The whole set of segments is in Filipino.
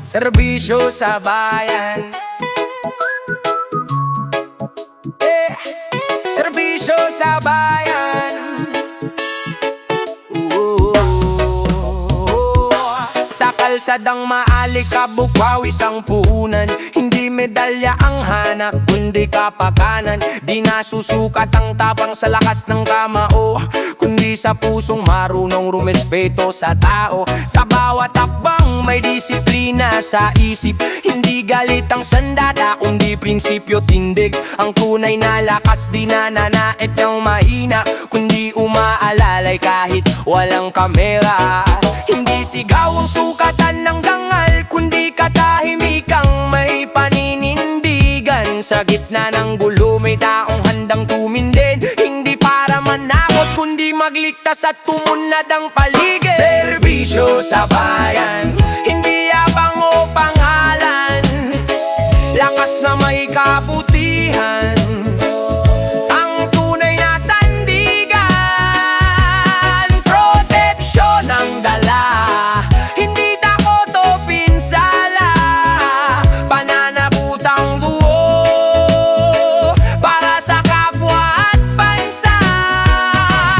Serbisyo sa bayan. Serbisyo sa bayan. Sa kalsadang maalikabok, pawis ang puhunan. Hindi medalya ang hanap, kundi kapakanan. Di nasusukat ang tapang sa lakas ng kamao, kundi sa pusong marunong rumespeto sa tao. Sa bawat hakbang may disiplina sa isip. Hindi galit ang sandata, kundi prinsipyo tindig. Ang tunay na lakas di nananait ng mahina, kundi umaalalay kahit walang kamera. Hindi sigaw ang sukatan ng dangal, kundi katahimikang may paninindigan. Sa gitna ng gulo may taong handang tumindin, hindi para manakot kundi magligtas at tumunad ang paligid. Serbisyo sa bayan, hindi yabang o pangalan, lakas na may kabutihan. Ang tunay na sandigan, proteksyon ang dala. Hindi takot o pinsala, pananabutang buo para sa kapwa at bansa.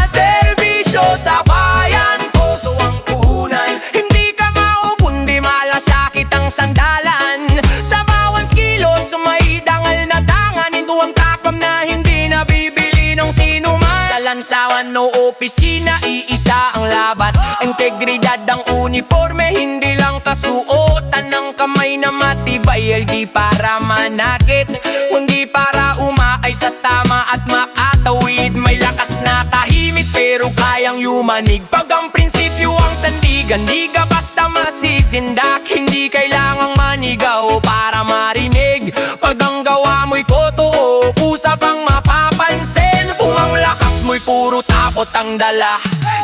Serbisyo sa bayan, puso ang puhunan. Hindi ka maubundi, malasakit ang sandalan. Sa bawat kilos may dangal na tangan. Ito ang takam na hindi nabibili ng sinuman. Sa lansawan o opisina, iisa ang labat. Integridad ang uniforme, hindi lang kasuotan ng kamay na matibay. Di para manakit, kundi para umaay sa tama at makatawid. May lakas na tahimik pero kayang yumanig. Pag ang prinsipyo ang sandigan, di ka basta masisindak. Hindi kailangang manigaw para marinig. Pag ang gawa mo'y totoo, usap ang mapapansin. Kung ang lakas mo'y puro tapot ang dala,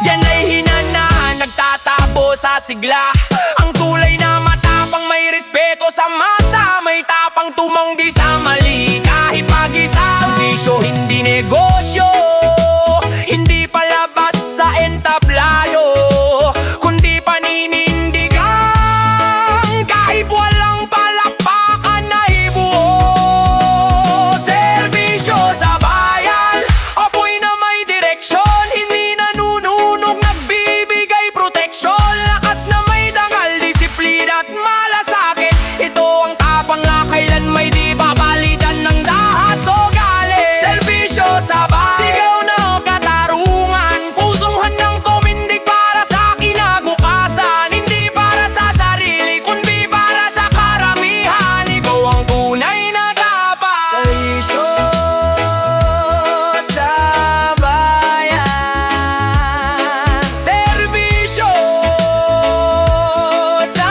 yan ay hinanahan, nagtatabo sa sigla. Ang tulay na matapang, may respeto sa masa. May tapang tumanggi sa mali kahit mag-isa. Serbisyo hindi negosyo, hindi palabas sa entablado, kundi paninindigan kahit walang palakpakan na ibuo. Serbisyo sa bayan, apoy na may direksyon, hindi nanununog, nagbibigay proteksyon. Lakas na may dangal, disiplina at malasakit. Ito ang tapang na kailan may di papalitan ng dahas o galit. Serbisyo sa bayan, sigaw ng katarungan, pusong handang tumindig para sa kinabukasan. Hindi para sa sarili, kundi para sa karamihan. Ikaw ang tunay na dapat. Serbisyo sa bayan. Serbisyo sa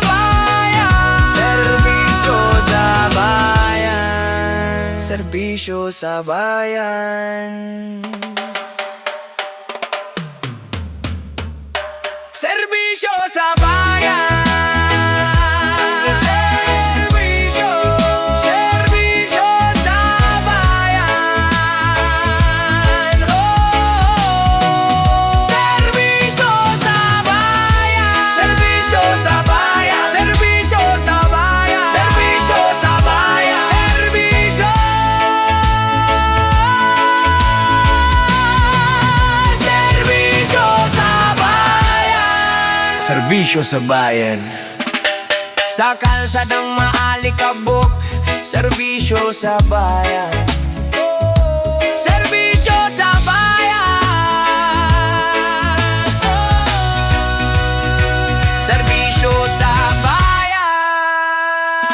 bayan. Serbisyo sa bayan. Serbisyo sa bayan. Serbisyo sa bayan. Serbisyo, serbisyo sa bayan. Oh, serbisyo sa bayan. Serbisyo sa bayan. Serbisyo sa bayan. Serbisyo sa bayan. Serbisyo. Serbisyo sa bayan. Serbisyo sa bayan. Sa kalsadang maalikabok, serbisyo sa bayan. Serbisyo sa bayan. Serbisyo sa bayan.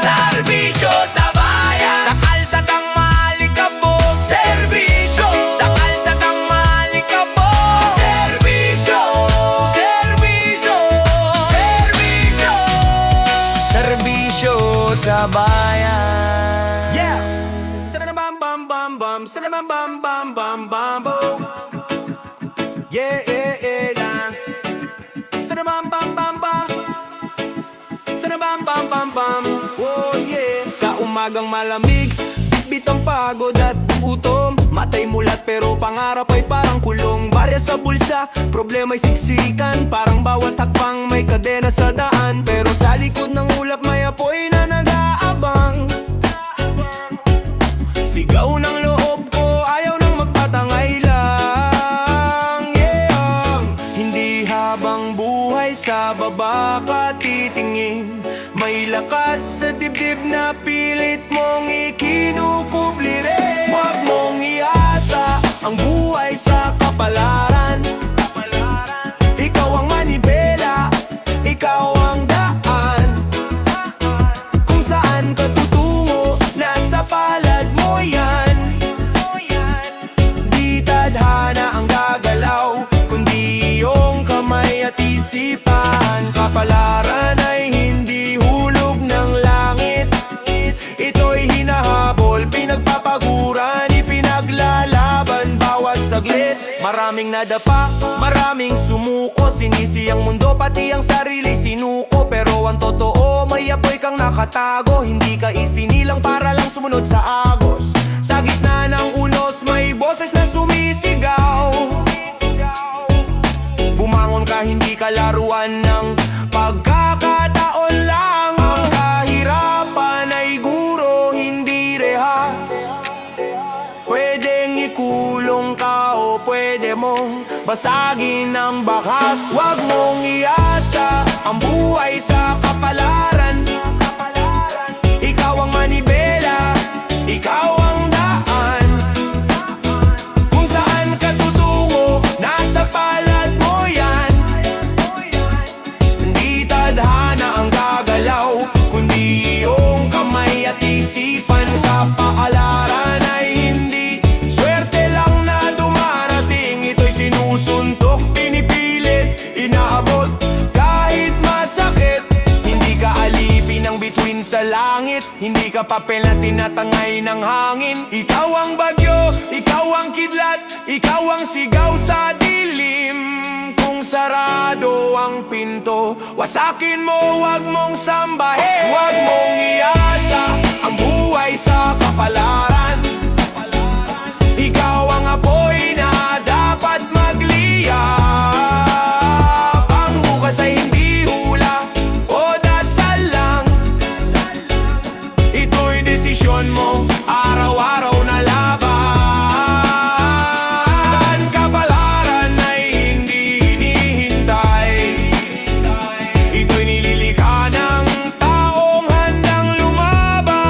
Serbisyo sa bayan. Sa kalsadang maalikabok, serbisyo. Sa kalsadang maalikabok, serbisyo. Serbisyo. Serbisyo. Serbisyo sa bayan. Yeah. Bam bam bam bam, bam bam bam bam bam boom. Yeah yeah yeah yeah. Bam bam bam bam. Bam bam bam bam. Oh yeah. Sa umagang malamig, bitang pagod at gutom, Matay mulat pero pangarap ay parang kulong. Barya sa bulsa, problema'y siksikan. Parang bawat hakbang may kadena sa daan. Pero sa likod ng ulap may apoy na nag-aabang. Sigaw ng loob ko, ayaw nang magpatangay lang, yeah. Hindi habang buhay sa baba ka titingin. May lakas sa dibdib na pilit mong ikinukubli rin. Huwag mong iasa ang buhay sa kapalaran. Ikaw ang manibela, ikaw ang daan. Kung saan ka tutungo, nasa palad mo yan. Di tadhana ang gagalaw, kundi iyong kamay at isipan. Kapalaran ay hindi hulog ng langit. Ito'y hinahabol, pinagpapaguran, ipinaglalaban bawat saglit. Maraming nadapa, maraming sumuko. Sinisi ang mundo, pati ang sarili sinuko. Pero ang totoo, may apoy kang nakatago. Hindi ka isinilang para lang sumunod sa agos. Sa gitna ng unos, may boses na sumisigaw. Bumangon ka, hindi ka laruan ng pagkakataon lang. Ang kahirapan ay guro, hindi rehas. Pwedeng ikulong ka o pwede mong basagin ang bakas. Huwag mong iasa ang buhay sa kapalaran. Ikaw ang manibela, ikaw ang daan. Kung saan ka tutungo, nasa palad mo yan. Hindi tadhana ang gagalaw, kundi iyong kamay at isipan. Kapalaran ay hindi swerte lang na dumarating. Ito'y sinusuntok, pinipilit, inaabot kahit masakit. Hindi ka alipin ng bituin sa langit. Hindi ka papel na tinatangay ng hangin. Ikaw ang bagyo, ikaw ang kidlat, ikaw ang sigaw sa dilim. Kung sarado ang pinto, wasakin mo, wag mong sambahin. Wag mong iasa ang buhay sa kapalaran. Ikaw ang apoy na dapat magliyab. Ang bukas ay hindi hula o dasal lang. Ito'y desisyon mo, araw-araw na laban. Kapalaran ay hindi hinihintay. Ito'y nililikha ng taong handang lumaban.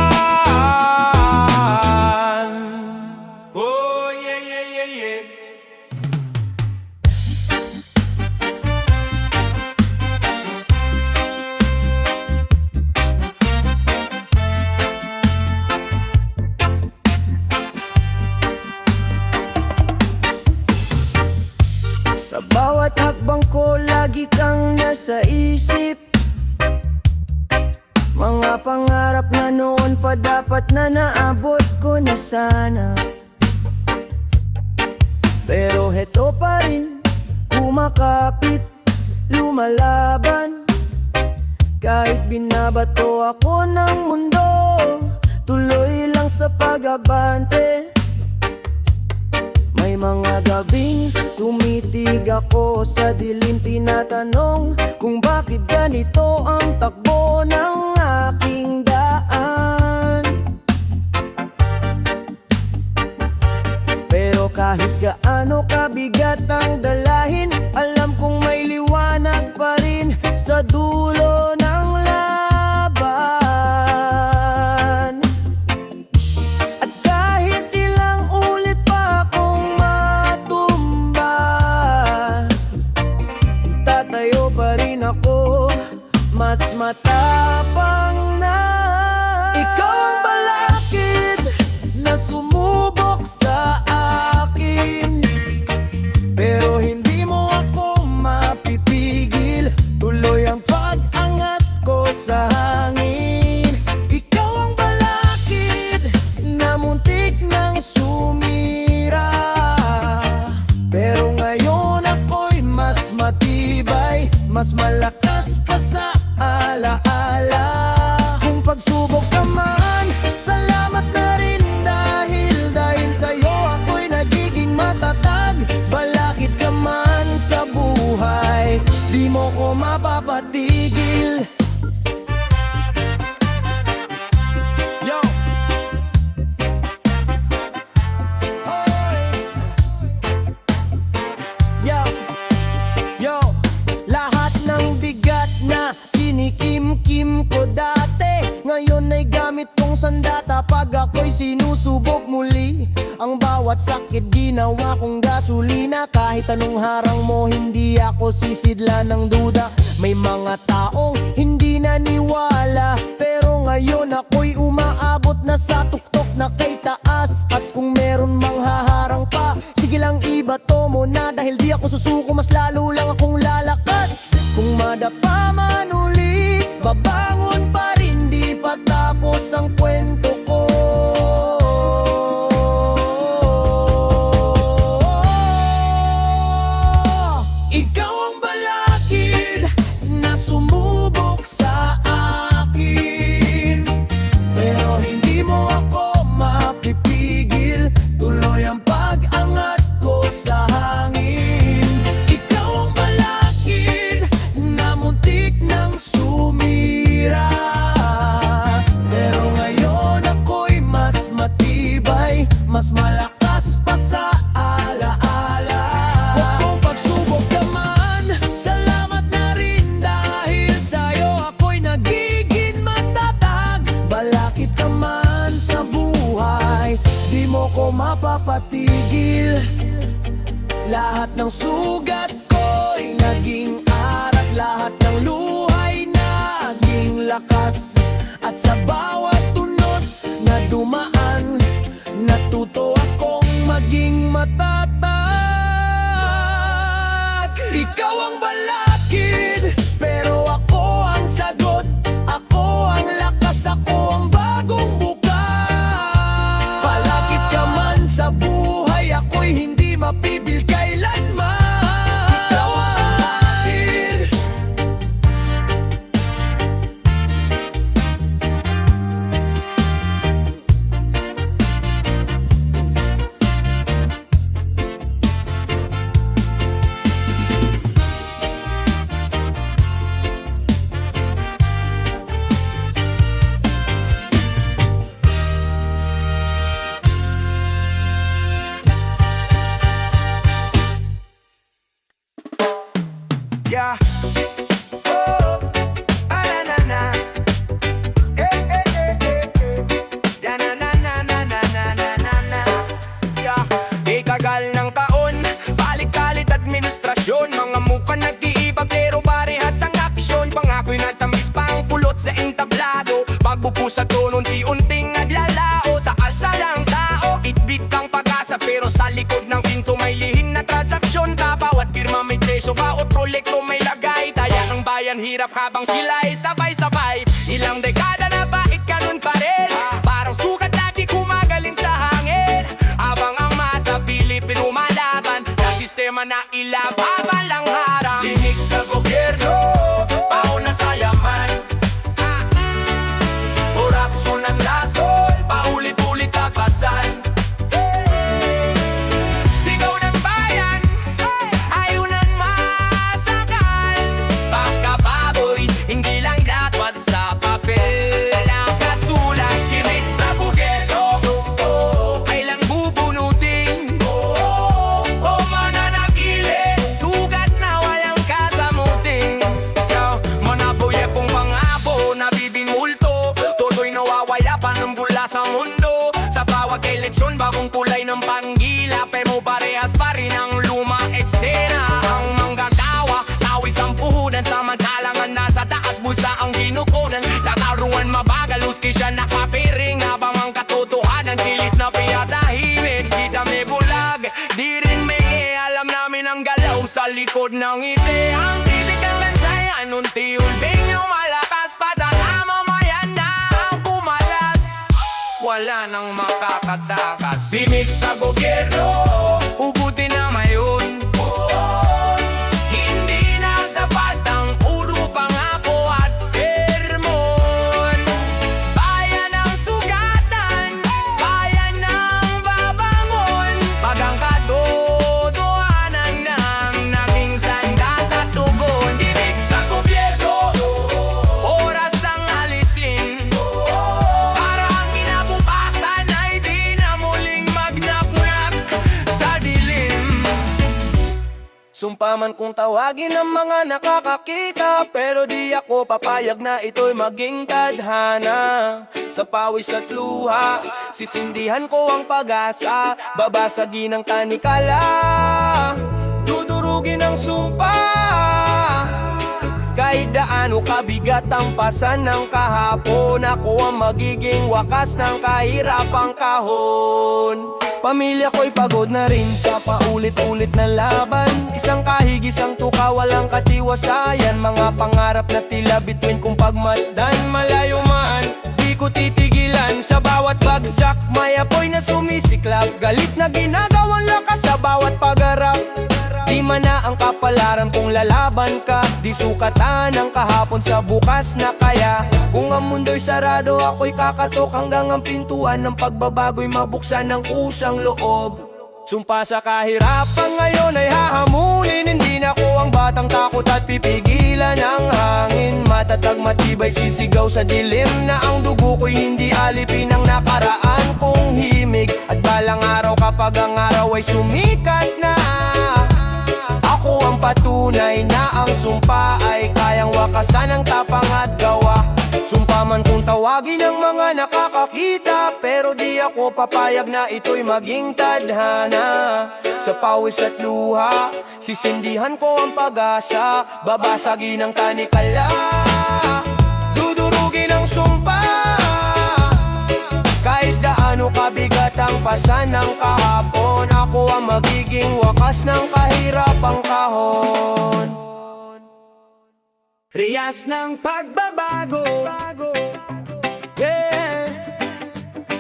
Oh, yeah, yeah, yeah, yeah. Sa bawat hakbang ko, lagi kang nasa isip. Mga pangarap na noon pa dapat na naabot ko na sana. Pero heto pa rin, kumakapit, lumalaban. Kahit binabato ako ng mundo, tuloy lang sa pag-abante. May mga gabing tumitig ako sa dilim, tinatanong kung bakit ganito ang takbo ng aking daan. Pero kahit gaano kabigat ang dalahin, alam kong may liwanag pa rin sa dulo ng laban. At kahit ilang ulit pa akong matumba, tatayo pa rin ako, mas matapang na. Ikaw ang balakid na sumubok sa akin, pero hindi mo ako mapipigil. Tuloy ang pag-angat ko sa hangin. Ikaw ang balakid na muntik nang sumira, pero ngayon ako'y mas matibay, mas malakas pa sa alaala. Kung pagsubok ka man, salamat na rin dahil sa'yo ako'y bawat sakit ginawa kong gasolina. Kahit anong harang mo, hindi ako sisidla ng duda. May mga taong hindi naniwala, pero ngayon ako'y umaabot na sa tuktok na kay taas. At kung meron mang haharang pa, sige lang ibato mo na, dahil di ako susuko, mas lalo lang akong lalakas. Kung madapa man ulit, babangon pa rin, di pa tapos ang kwento ko. Ikaw ang balakid na sumubok sa akin, pero hindi mo ako mapipigil. Tuloy ang pag-angat ko sa hangin. Ikaw ang balakid na muntik nang sumira, pero ngayon ako'y mas matibay, mas malakas pa sa alaala. Huwag kong pagsubok naman, salamat na rin, dahil sa'yo ako'y nagiging matatag. Balakid ka man sa buhay, di mo ko mapapatigil. Lahat ng sugat ko'y naging arat, lahat ng luhay naging lakas. At sa bawat tunos na dumaan, natuto akong maging matatag. Ikaw ang balakid, pero ako ang sagot. Ako ang lakas, ako ang bagong bukas. Balakid ka man sa buhay, ako'y hindi mapibil kailanman. Ikaw ang balakid. Yeah. Oh, ah, na na na. Eh, eh, eh, eh, eh. Ya, na na na na na na na na na. Yeah. Ikagal ng taon, balik-kalit administrasyon. Mga mukha nag-iiba pero parehas ang aksyon. Pangako'y natamis pa ang pulot sa entablado. Pagbupusa to unti-unting naglalao. Sa alsa ng tao, itbit kang pag-asa, pero sa likod ng pinto may lihim na transaksyon ka. Bawat pirma may presyo, bawat proyekto may lagay. Taya ng bayan hirap habang sila'y sabay-sabay. Ilang dekada na bakit ganun pa rin? Parang sukat lagi kumagaling sa hangin. Habang ang masa Pilipino malaban, na sistema na ilababan lang harang. Tinig sa gobyerno, pauna sa yaman. Korupsyon ang laskol, paulit-ulit kapasan. Sigaw ng bayan, ayunan masakal. Pagkababoy, hindi lang dapat sa papel. Nakasulat, kimit sa gobyerno, kailang bubunutin. O mananagilin, sugat na walang kasamuting. Manaboy akong pangabo na bibinulto, todo'y nawawala pa ng bula sa mundo. Sa bawat eleksyon, bagong kulay ng panggila, pero parehas pa rin ang lumang eksena. Ang manggagawa, tawis ang puhunan, samantalang ang nasa taas, busa ang ginukunan. Tataruan mabagal, uski siya nakapiring, habang ang katotohanan, kilit na pinatahimik. Kita may bulag, di rin may alam namin ang galaw sa likod ng ngiti. Ang titik ng bansayan, unti-unting lumalakas, padala mo mayan na ang kumalas. Wala nang makakatakas. Bimig sa gobyerno, ubuti na mayon. Hindi na sapat ang puro pangako at sermon. Bayan ang sugatan, bayan ang babangon. Pag ang katotohanan ng naging sandat at tugon. Bimig sa gobyerno, oras ang alisin. Para ang kinabukasan ay di na muling magnap-nap sa dilim. Sumpa man kung tawagin ng mga nakakakita, pero di ako papayag na ito'y maging tadhana. Sa pawis at luha, sisindihan ko ang pag-asa, babasagin ang tanikala, dudurugin ang sumpa. Kahit daano kabigat ang pasan ng kahapon, ako ang magiging wakas ng kahirapang kahon. Pamilya ko'y pagod na rin sa paulit-ulit na laban. Isang kahig, isang tuka, walang katiwasayan. Mga pangarap na tila bituin kong pagmasdan. Malayo man, di ko titigilan. Sa bawat bagsak, may apoy na sumisiklab. Galit na ginagawang lakas sa bawat pagharap. Di man na ang kapalaran kung lalaban ka. Di sukatan ang kahapon sa bukas na kaya. Kung ang mundo'y sarado, ako'y kakatok hanggang ang pintuan ng pagbabago'y mabuksan ng usang loob. Sumpa sa kahirapan ngayon ay hahamunin. Hindi na ko ang batang takot at pipigilan ang hangin. Matatag matibay sisigaw sa dilim na ang dugo ko'y hindi alipin ang nakaraan kong himig. At balang araw kapag ang araw ay sumikat na, ako ang patunay na ang sumpa ay kayang wakasan ng tapang at gawa. Sumpa man kung tawagin ng mga nakakakita, pero di ako papayag na ito'y maging tadhana. Sa pawis at luha, sisindihan ko ang pag-asa, babasagin ang tanikala, dudurugin ang sumpa. Kahit daano kabigat ang pasan ng kahapon, ako ang magiging wakas ng kahirapang kahon. Riyas ng pagbabago, yeah.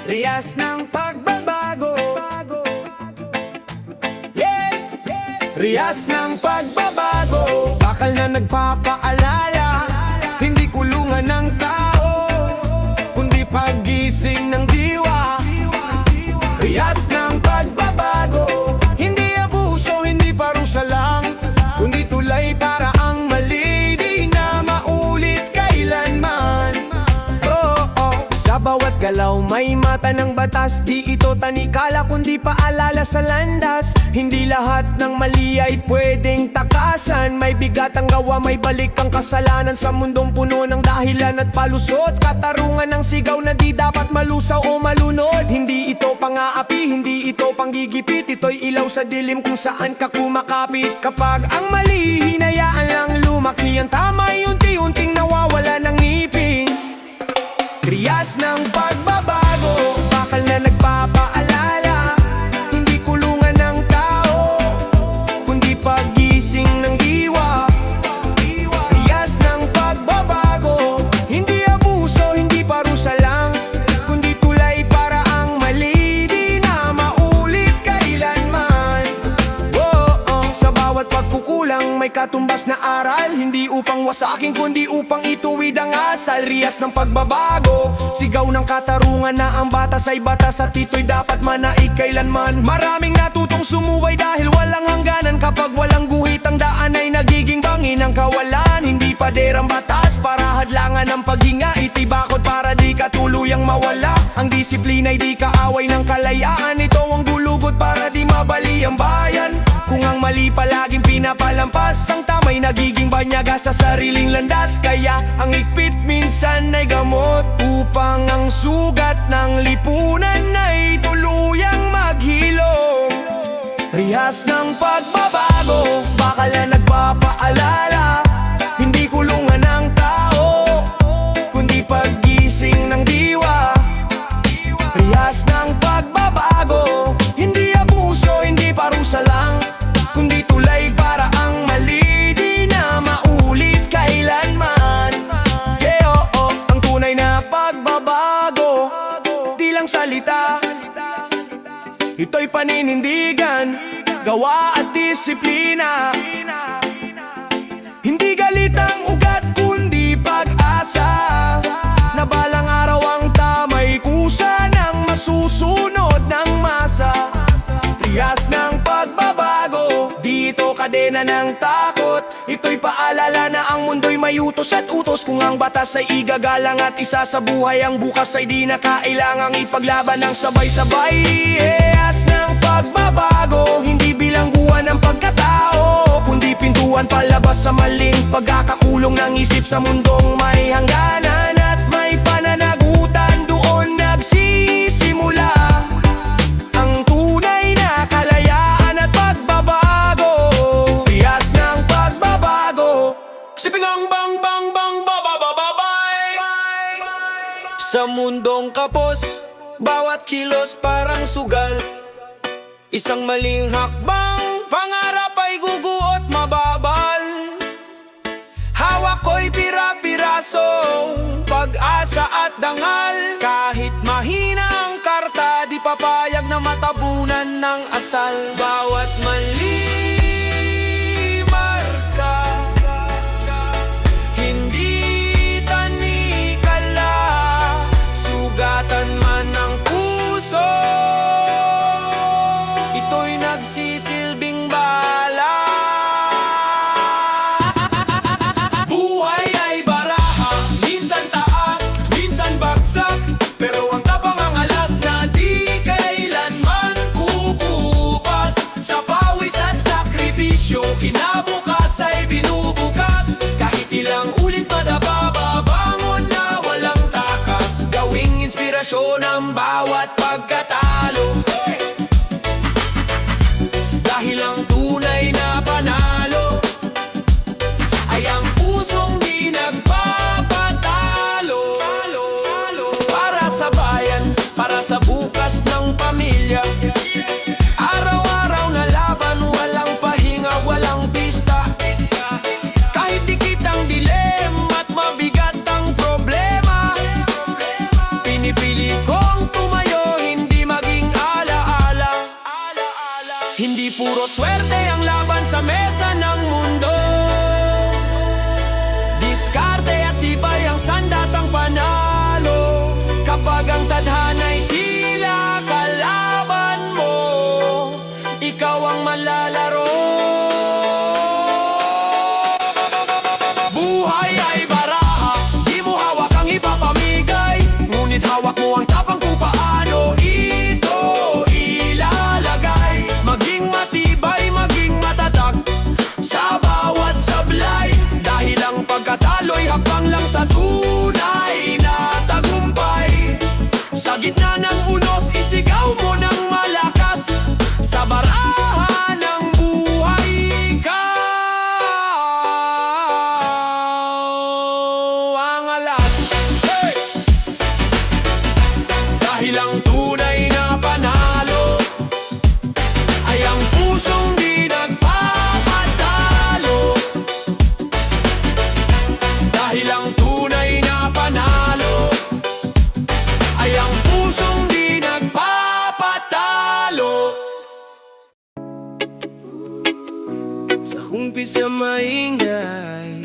Riyas ng pagbabago, yeah. Riyas ng pagbabago, bakal na nagpapaalala. Hindi kulungan ng tao, kundi paggising ng diwa. Riyas ng pagbabago, hindi abuso, hindi parusa lang, kundi tulay para ang mali bawat galaw may mata ng batas. Di ito tanikala kundi paalala sa landas. Hindi lahat ng mali ay pwedeng takasan. May bigat ang gawa, may balik ang kasalanan. Sa mundong puno ng dahilan at palusot, katarungan ng sigaw na di dapat malusaw o malunod. Hindi ito pang-aapi, hindi ito panggigipit. Ito'y ilaw sa dilim kung saan ka kumakapit. Kapag ang mali hinayaan lang lumaki, ang tama'y unti-unting nawawala ng ngipin. Riyas ng pagbabago, bakal na nagpapaalala. Hindi kulungan ng tao, kundi paggising ng diwa. Riyas ng pagbabago, hindi abuso, hindi parusa lang, kundi tulay para ang mali di na maulit kailanman. Sa bawat pagkukulang may katumbas na aral. Hindi upang wasakin kundi upang ituwid ang asal. Riyas ng pagbabago, sigaw ng katarungan na ang batas ay batas at ito'y dapat manaig kailanman. Maraming natutong sumuway dahil walang hangganan. Kapag walang guhit ang daan ay nagiging bangin ang kawalan. Hindi paderang batas para hadlangan ang paghinga, itibakod para di ka tuluyang mawala. Ang disiplina'y di kaaway ng kalayaan. Ito ang gulugod para di mabali ang bayan. Kung ang mali palaging pinapalampas, ang tama'y nagiging banyaga sa sariling landas. Kaya ang ikpit minsan ay gamot upang ang sugat ng lipunan ay tuluyang maghilom. Rihas ng pagbabago, bakal na nagpapaalala. Hindi kulungan ng tao, kundi paggising ng diwa. Rihas ng pagbabago, hindi abuso, hindi parusa lang, kundi tulay para ang mali di na maulit kailanman. Ang tunay na pagbabago, di lang salita, ito'y paninindigan, gawa at disiplina. Hindi galit ang ugat kundi pag-asa, na balang araw ang tama'y kusa ng masusunod ng masa. Riyas ng pagbabago, dito kadena ng takot. Ito'y paalala na ang mundo'y may utos at utos. Kung ang batas ay igagalang at isa sa buhay, ang bukas ay di na kailangang ipaglaban ng sabay-sabay. Riyas ng pagbabago, hindi bilangguan ng pagkatao, kundi pintuan palabas sa maling pagkakakulong ng isip sa mundong may hangganan at may pananagutan. Doon nagsisimula ang tunay na kalayaan at pagbabago. Biyas ng pagbabago. Sipingang bang bang bang babababay. Sa mundong kapos, bawat kilos parang sugal. Isang maling hakbang, pangarap ay guguot mababal. Hawak ko'y pira-pirasong pag-asa at dangal. Kahit mahina ang karta, di papayag na matabunan ng asal. Bawat mali marka, hindi tanikala, sugatan man ng puso, ito'y nagsisilbing bala. Buhay ay baraha, minsan taas, minsan bagsak, pero ang tapang ang alas na di kailanman kukupas. Sa pawis at sakripisyo, kinabukas ay binubukas. Kahit ilang ulit madapa, babangon na walang takas. Gawing inspirasyon ang bawat pagkatalo, dahil ang tunay na panalo ay ang pusong di nagpapatalo. Para sa bayan, para sa bukas ng pamilya, araw-araw na laban, walang pahinga, walang pista. Kahit dikit ang dilema at mabigat ang problema, pinipili kong tumayo, hindi maging alaala. Hindi puro swerte ang laban sa mesa ng mundo, diskarte at tibay ang sandatang panalo. Kapag ang tadhana'y tila kalaban mo, ikaw ang malalaro. Buhay ay baraha, di mo hawak ang ipapamigay, ngunit hawak mo ang tapang kung paano ito ilalagay. Maging matibay, maging matatag sa bawat sablay, dahil ang pagkatalo'y hakbang lang sa tunay na tagumpay. Sa gitna ng unos, isigaw mo ng malakas, sa baraha ng buhay ikaw ang alas. Hey! Dahil ang tunay na panalo ay ang pusong di nagpapatalo. Dahil ang tunay na panalo ay ang pusong di nagpapatalo. Sa umpisa maingay,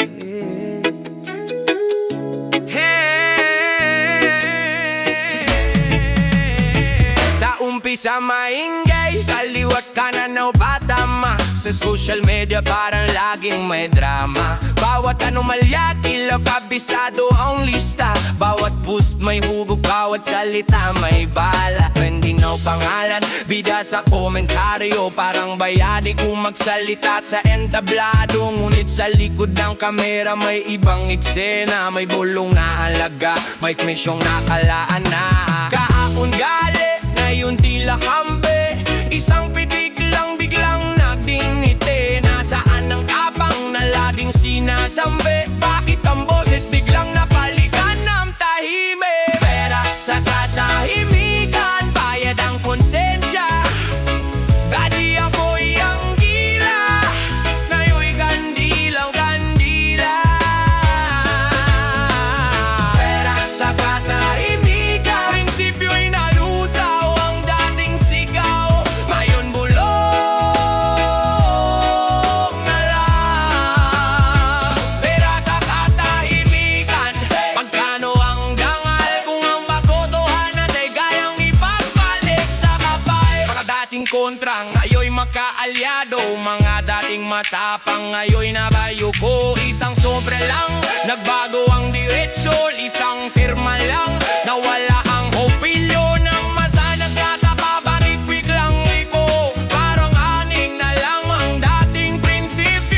sa umpisa maingay, kaliwat kanan o patama. Sa social media parang laging may drama. Bawat anomalya, tila kabisado ang lista. Bawat post may hugog, bawat salita may bala. Trending na pangalan, bida sa komentaryo, parang bayadi kung magsalita sa entablado. Ngunit sa likod ng kamera may ibang eksena. May bulong na halaga, may misyong nakalaan na. Kahapon gali, ngayon tila kambe. Isang pitik lang biglang nagdinite. Nasaan ang tapang na laging sinasambi? Bakit ang boses biglang napalikan ng tahimik? Pera sa katahimikan, bayad ang konsensya. Dadi ako'y ang gila, ngayon'y kandilang kandila. Pera sa katahimikan, prinsipyo'y nalusaw. Ang dating sigaw, ngayon bulong na lang. Pera sa katahimikan, magkano ang dangal kung ang pagtotohanan ay gayang ipagpalit sa kapal? Mga dating kontra, ngayon'y makaalyado. Mga dating matapang, ngayon'y nabayuko. Isang sobre lang, nagbago ang diretsyo. Isang pirma lang, nawala ang opilyo ng masa. Nagtataka bakit biglang liko, parang aning na lang ang dating prinsipyo.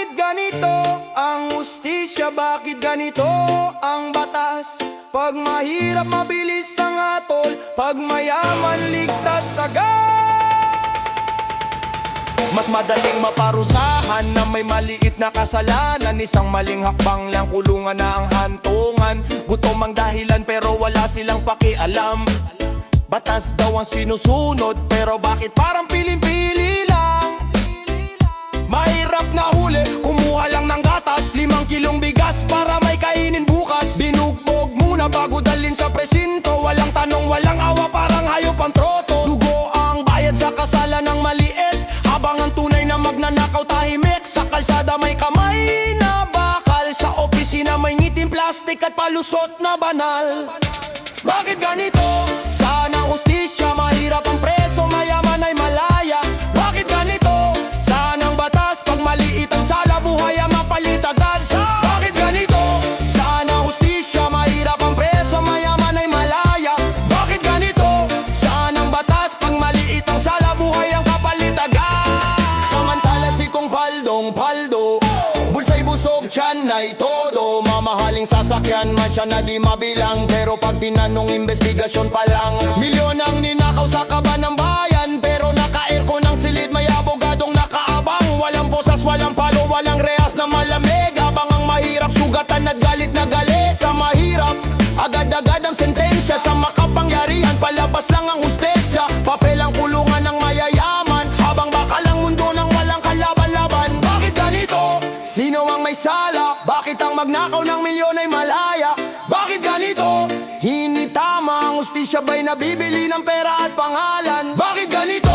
Bakit ganito ang hustisya? Bakit ganito ang batas? Pag mahirap mabilis ang atol, pag mayaman ligtas agad. Mas madaling maparusahan na may maliit na kasalanan. Isang maling hakbang lang, kulungan na ang hantungan. Gutom ang dahilan pero wala silang pakialam. Batas daw ang sinusunod pero bakit parang piling-pili lang? Mahirap na huli, kumuha lang ng gatas, 5 kilong bigas para may kainin bukas. Binugbog muna bago dalhin sa presinto. Walang tanong, walang awa, parang hayop ang troto. Dugo ang bayad sa kasalan ng maliit, habang ang tunay na magnanakaw tahimik. Sa kalsada may kamay na bakal, sa opisina may ngiting plastik at palusot na banal. Bakit ganito? Saan ang hustisya? Mahirap ang preso, mayaman ay malaya. Bakit ganito? Saan ang batas? Pag maliit ang sala, buhay ang mapalit agad. Bakit ganito? Saan ang hustisya? Mahirap ang preso, mayaman ay malaya. Bakit ganito? Saan ang batas? Pag maliit ang sala, buhay ang kapalit agad. Samantala si Kong Paldong-Paldo, bulsa'y busog, tiyan ay todo. Mamahaling sasakyan man siya na di mabilang, pero pag tinanong investigasyon pa lang. Milyon ang ninakaw sa kaban ng bayan, pero naka-aircon ng silid, may abogadong nakaabang. Walang posas, walang palo, walang rehas na malamig, habang ang mahirap sugatan at galit na galit. Sa mahirap, agad-agad ang sentensya. Sa makapangyarihan, palabas lang ang hustesya. Papel ang kulungan ng mayayaman, habang bakal ang mundo ng walang kalaban-laban. Bakit ganito? Sino ang may sala? Bakit ang magnakaw ng milyon ay malaya? Bakit ganito? Hindi tama ang hustisya, ba'y nabibili ng pera at pangalan? Bakit ganito?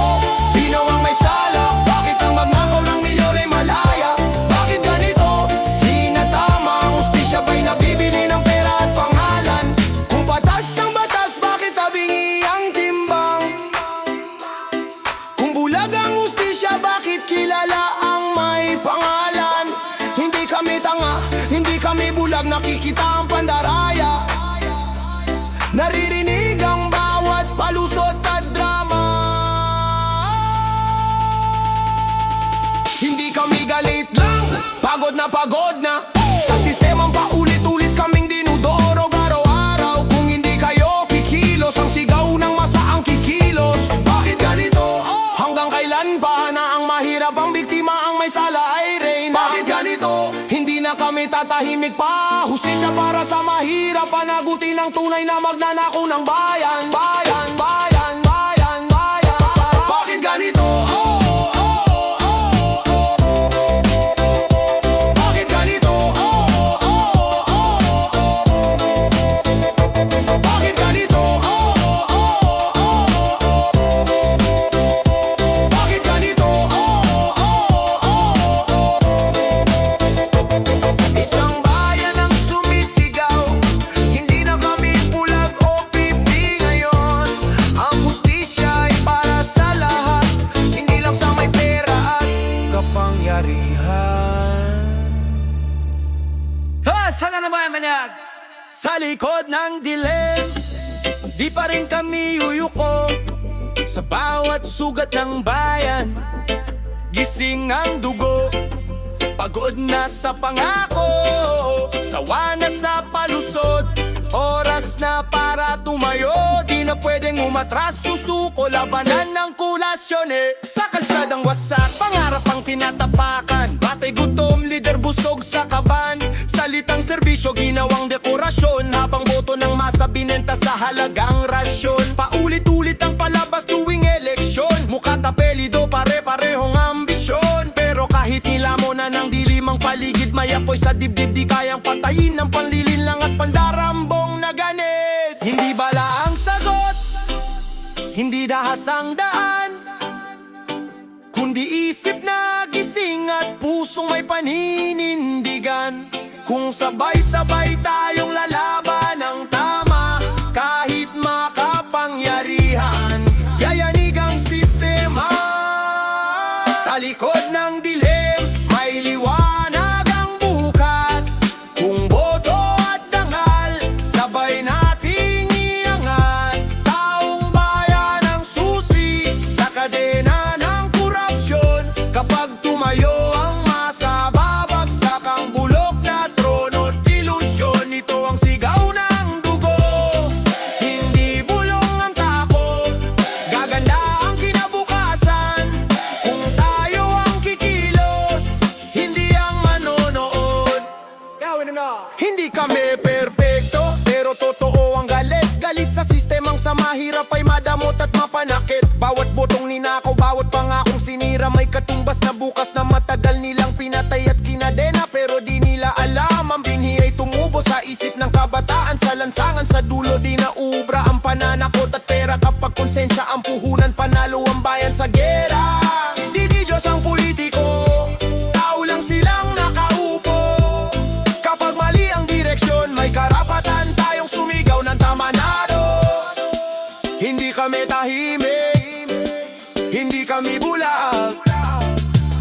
Sino ang may sala? Bakit ang magnakaw ng milyon ay malaya? Bakit ganito? Hindi tama ang hustisya, ba'y nabibili ng pera at pangalan? Kung batas ang batas, bakit tabingi ang timbang? Kung bulag ang hustisya, bakit kilala ang may pangalan? Hindi kami tanga, hindi kami bulag, nakikita ang pandaraya. Naririnig ang bawat palusot at drama. Hindi kami galit lang, pagod na sa sistemang paulit-ulit kaming dinudorog araw-araw. Kung hindi kayo kikilos, ang sigaw ng masa ang kikilos. Bakit ganito? Hanggang kailan pa na ang mahirap ang biktima, ang may sala ay reyna? Bakit ganito? Hindi na kami tatahimik pa, hustisya para sa mahirap. Panagutin ang tunay na magnanakaw ng bayan. Bayan, bayan, bayan, bayan. Bakit ganito? Bakit ganito? Bakit ganito? Bakit ganito? Isang bayan ang sumisigaw, hindi na kami bulag o pipi ngayon. Ang hustisya ay para sa lahat, hindi lang sa may pera at kapangyarihan. Sana naman manag! Sa likod ng dilim, di pa rin kami uyuko. Sa bawat sugat ng bayan, gising ang dugo. Pagod na sa pangako, sawa na sa palusot. Oras na para tumayo, di na pwedeng umatras, susuko. Labanan ng kulasyon sa kalsadang wasak, pangarap ang tinatapakan. Batay gutom, lider busog sa kaban. Salitang serbisyo, ginawang dekorasyon, habang boto ng masa binenta sa halagang rasyon. Paulit-ulit ang palabas tuwing eleksyon, mukha tapelido, pare-parehong ambisyon. Pero kahit nila mo na ng dilim ang paligid, may apoy sa dibdib, di kayang patayin ng panlilinlang at pandarambong na ganit. Hindi bala ang sagot, hindi dahas ang daan, kundi isip na gising at pusong may paninindigan. Kung sabay-sabay tayong lalaban ng tama, kahit makapangyarihan, yayanig ang sistema. Sa likod ng dilim, may liwanag ang bukas. Kung boto at dangal, sabay nating iangat. Taong bayan ang susi sa kadena ng korupsyon. Kapag tumayo ang masa, kami perpekto, pero totoo ang galit. Galit sa sistemang sa mahirap ay madamot at mapanakit. Bawat botong ninakaw, bawat pangakong sinira, may katumbas na bukas na matagal nilang pinatay at kinadena. Pero di nila alam, ang binhi ay tumubo sa isip ng kabataan. Sa lansangan sa dulo di naubra ang pananakot at pera. Kapag konsensya ang puhunan, panalo ang bayan sa gera. Hindi di Diyos ang politiko, tao lang silang nakaupo. Kapag mali ang direksyon, may karapatan tayong sumigaw ng tama na doon. Hindi kami tahimik, hindi kami bulag.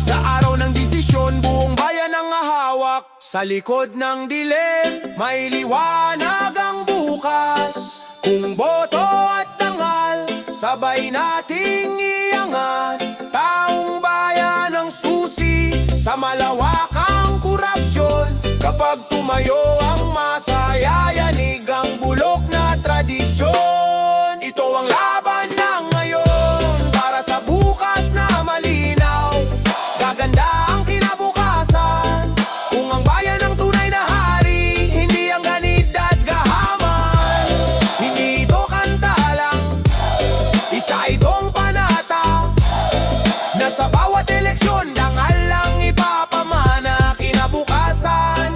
Sa araw ng desisyon, buong bayan ang hawak. Sa likod ng dilim, may liwanag ang bukas. Kung boto at tangal, sabay nating iangat. Taong bayan ang susi sa malawakang korupsyon. Kapag tumayo ang masaya, yanig ang bulok na tradisyon. Ito ang laban ng ngayon, para sa bukas na malinaw. Gaganda ang kinabukasan, kung ang bayan ang tunay na hari. Hindi ang ganid at gahaman, hindi ito kanta lang, isa itong panata. Na sa bawat eleksyon, dangal lang ipapamana. Kinabukasan,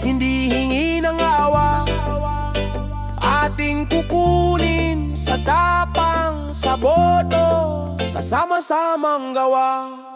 hindi hingi ng awa, ating kukunin sa tapang, sa boto, sa sama-samang gawa.